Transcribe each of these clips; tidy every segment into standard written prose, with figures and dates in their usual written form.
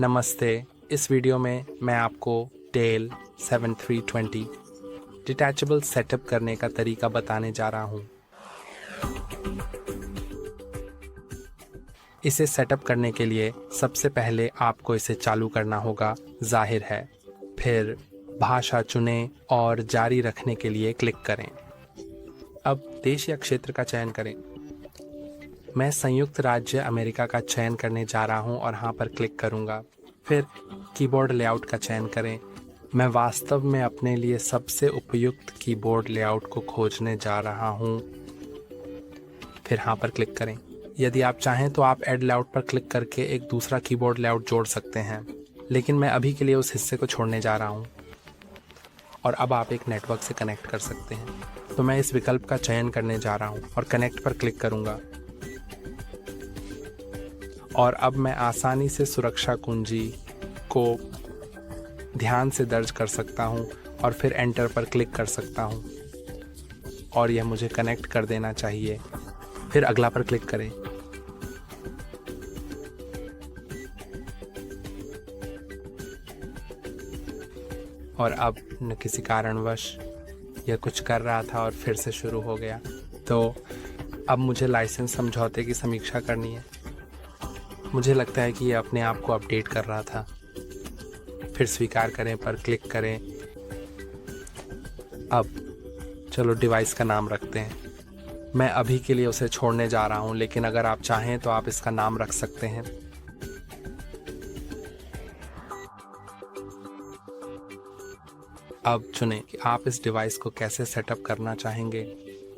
नमस्ते। इस वीडियो में मैं आपको डेल 7320 डिटैचेबल सेटअप करने का तरीका बताने जा रहा हूँ। इसे सेटअप करने के लिए सबसे पहले आपको इसे चालू करना होगा, जाहिर है। फिर भाषा चुनें और जारी रखने के लिए क्लिक करें। अब देश या क्षेत्र का चयन करें। मैं संयुक्त राज्य अमेरिका का चयन करने जा रहा हूं और यहाँ पर क्लिक करूंगा। फिर कीबोर्ड लेआउट का चयन करें। मैं वास्तव में अपने लिए सबसे उपयुक्त कीबोर्ड लेआउट को खोजने जा रहा हूं। फिर यहाँ पर क्लिक करें। यदि आप चाहें तो आप ऐड लेआउट पर क्लिक करके एक दूसरा कीबोर्ड लेआउट जोड़ सकते हैं, लेकिन मैं अभी के लिए उस हिस्से को छोड़ने जा रहा हूं। और अब आप एक नेटवर्क से कनेक्ट कर सकते हैं, तो मैं इस विकल्प का चयन करने जा रहा हूं और कनेक्ट पर क्लिक करूंगा। और अब मैं आसानी से सुरक्षा कुंजी को ध्यान से दर्ज कर सकता हूं और फिर एंटर पर क्लिक कर सकता हूं और यह मुझे कनेक्ट कर देना चाहिए। फिर अगला पर क्लिक करें। और अब न किसी कारणवश यह कुछ कर रहा था और फिर से शुरू हो गया। तो अब मुझे लाइसेंस समझौते की समीक्षा करनी है। मुझे लगता है कि यह अपने आप को अपडेट कर रहा था। फिर स्वीकार करें पर क्लिक करें। अब चलो डिवाइस का नाम रखते हैं। मैं अभी के लिए उसे छोड़ने जा रहा हूं, लेकिन अगर आप चाहें तो आप इसका नाम रख सकते हैं। अब चुनें कि आप इस डिवाइस को कैसे सेटअप करना चाहेंगे।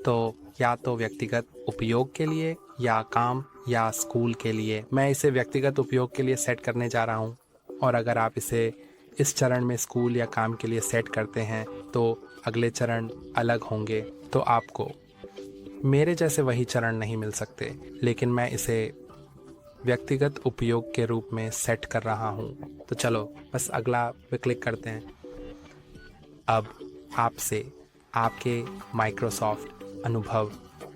तो या तो व्यक्तिगत उपयोग के लिए, या काम, या स्कूल के लिए। मैं इसे व्यक्तिगत उपयोग के लिए सेट करने जा रहा हूं। और अगर आप इसे इस चरण में स्कूल या काम के लिए सेट करते हैं तो अगले चरण अलग होंगे। तो आपको मेरे जैसे वही चरण नहीं मिल सकते, लेकिन मैं इसे व्यक्तिगत उपयोग के रूप में सेट कर रहा हूं। तो चलो बस अगला पे क्लिक करते हैं। अब आपसे आपके माइक्रोसॉफ्ट अनुभव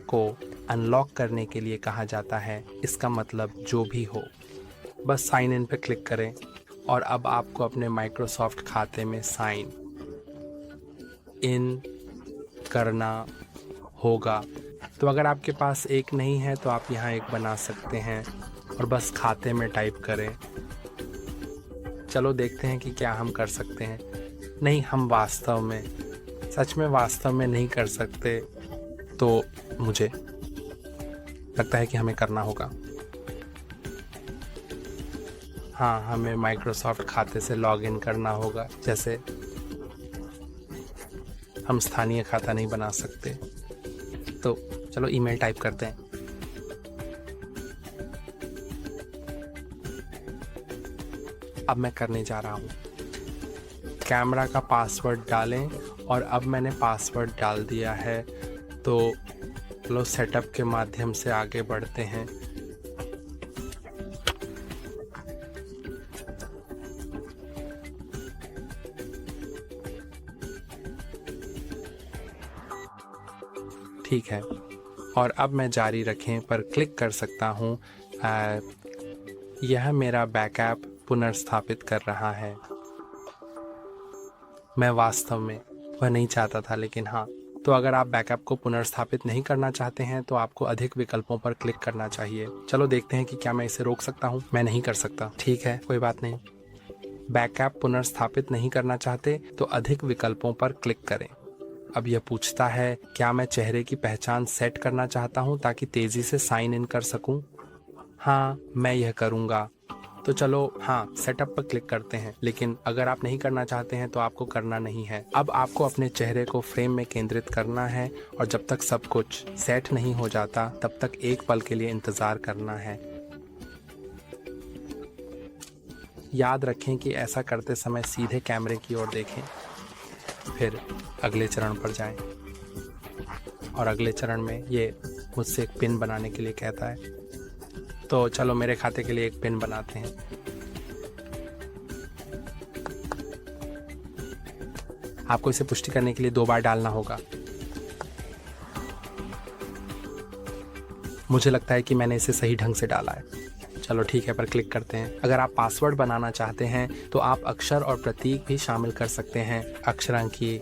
को अनलॉक करने के लिए कहा जाता है। इसका मतलब जो भी हो, बस साइन इन पे क्लिक करें और अब आपको अपने माइक्रोसॉफ्ट खाते में साइन इन करना होगा। तो अगर आपके पास एक नहीं है तो आप यहाँ एक बना सकते हैं और बस खाते में टाइप करें। चलो देखते हैं कि क्या हम कर सकते हैं। नहीं, हम सच में वास्तव में नहीं कर सकते। तो मुझे लगता है कि हमें करना होगा। हाँ, हमें माइक्रोसॉफ्ट खाते से लॉगिन करना होगा। जैसे हम स्थानीय खाता नहीं बना सकते। तो चलो ईमेल टाइप करते हैं। अब मैं करने जा रहा हूँ। कैमरा का पासवर्ड डालें और अब मैंने पासवर्ड डाल दिया है। तो चलो सेटअप के माध्यम से आगे बढ़ते हैं। ठीक है, और अब मैं जारी रखें पर क्लिक कर सकता हूँ। यह मेरा बैकअप पुनर्स्थापित कर रहा है। मैं वास्तव में वह नहीं चाहता था, लेकिन हाँ। तो अगर आप बैकअप को पुनर्स्थापित नहीं करना चाहते हैं तो आपको अधिक विकल्पों पर क्लिक करना चाहिए। चलो देखते हैं कि क्या मैं इसे रोक सकता हूँ। मैं नहीं कर सकता। ठीक है, कोई बात नहीं। बैकअप पुनर्स्थापित नहीं करना चाहते तो अधिक विकल्पों पर क्लिक करें। अब यह पूछता है क्या मैं चेहरे की पहचान सेट करना चाहता हूँ ताकि तेजी से साइन इन कर सकूँ। हाँ, मैं यह करूँगा। तो चलो हाँ, सेटअप पर क्लिक करते हैं। लेकिन अगर आप नहीं करना चाहते हैं तो आपको करना नहीं है। अब आपको अपने चेहरे को फ्रेम में केंद्रित करना है और जब तक सब कुछ सेट नहीं हो जाता तब तक एक पल के लिए इंतज़ार करना है। याद रखें कि ऐसा करते समय सीधे कैमरे की ओर देखें। फिर अगले चरण पर जाएं और अगले चरण में ये मुझसे एक पिन बनाने के लिए कहता है। तो चलो मेरे खाते के लिए एक पिन बनाते हैं। आपको इसे पुष्टि करने के लिए 2 बार डालना होगा। मुझे लगता है कि मैंने इसे सही ढंग से डाला है। चलो ठीक है, पर क्लिक करते हैं। अगर आप पासवर्ड बनाना चाहते हैं तो आप अक्षर और प्रतीक भी शामिल कर सकते हैं। अक्षरांकीय।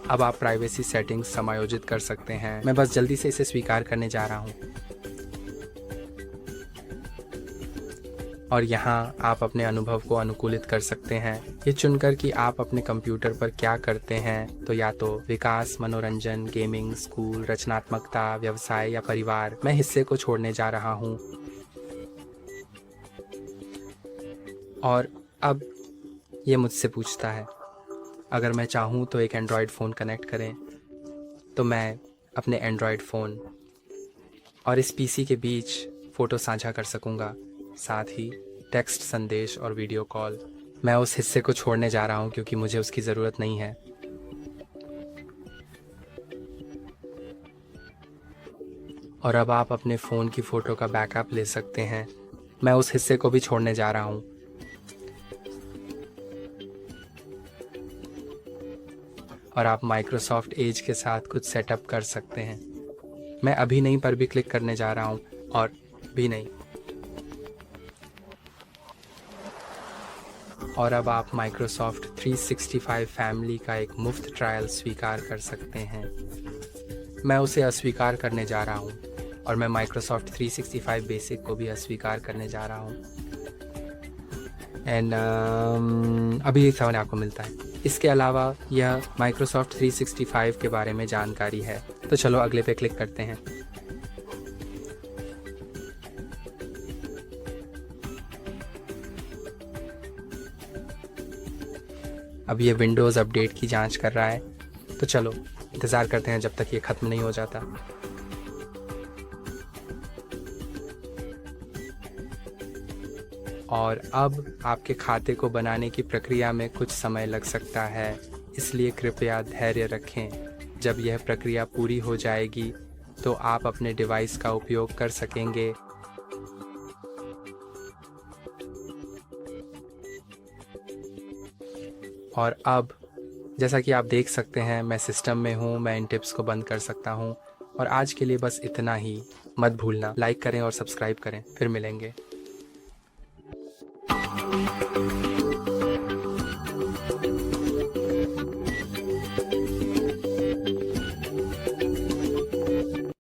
अब आप प्राइवेसी सेटिंग्स समायोजित कर सकते हैं। मैं बस जल्दी से इसे स्वीकार करने जा रहा हूँ। और यहाँ आप अपने अनुभव को अनुकूलित कर सकते हैं, ये चुनकर कि आप अपने कंप्यूटर पर क्या करते हैं। तो या तो विकास, मनोरंजन, गेमिंग, स्कूल, रचनात्मकता, व्यवसाय या परिवार। मैं हिस्से को छोड़ने जा रहा हूँ। और अब ये मुझसे पूछता है, अगर मैं चाहूँ तो एक एंड्रॉयड फ़ोन कनेक्ट करें। तो मैं अपने एंड्रॉयड फ़ोन और इस पीसी के बीच फ़ोटो साझा कर सकूँगा, साथ ही टेक्स्ट संदेश और वीडियो कॉल। मैं उस हिस्से को छोड़ने जा रहा हूँ क्योंकि मुझे उसकी ज़रूरत नहीं है। और अब आप अपने फ़ोन की फ़ोटो का बैकअप ले सकते हैं। मैं उस हिस्से को भी छोड़ने जा रहा हूँ। और आप माइक्रोसॉफ्ट एज के साथ कुछ सेटअप कर सकते हैं। मैं अभी नहीं पर भी क्लिक करने जा रहा हूँ, और भी नहीं। और अब आप माइक्रोसॉफ्ट 365 फैमिली का एक मुफ्त ट्रायल स्वीकार कर सकते हैं। मैं उसे अस्वीकार करने जा रहा हूँ, और मैं माइक्रोसॉफ्ट 365 बेसिक को भी अस्वीकार करने जा रहा हूँ। एंड अभी एक सामने आपको मिलता है। इसके अलावा यह माइक्रोसॉफ्ट 365 के बारे में जानकारी है। तो चलो अगले पे क्लिक करते हैं। अब ये विंडोज़ अपडेट की जांच कर रहा है। तो चलो इंतज़ार करते हैं जब तक ये ख़त्म नहीं हो जाता। और अब आपके खाते को बनाने की प्रक्रिया में कुछ समय लग सकता है, इसलिए कृपया धैर्य रखें। जब यह प्रक्रिया पूरी हो जाएगी तो आप अपने डिवाइस का उपयोग कर सकेंगे। और अब जैसा कि आप देख सकते हैं, मैं सिस्टम में हूँ। मैं इन टिप्स को बंद कर सकता हूँ। और आज के लिए बस इतना ही। मत भूलना लाइक करें और सब्सक्राइब करें। फिर मिलेंगे।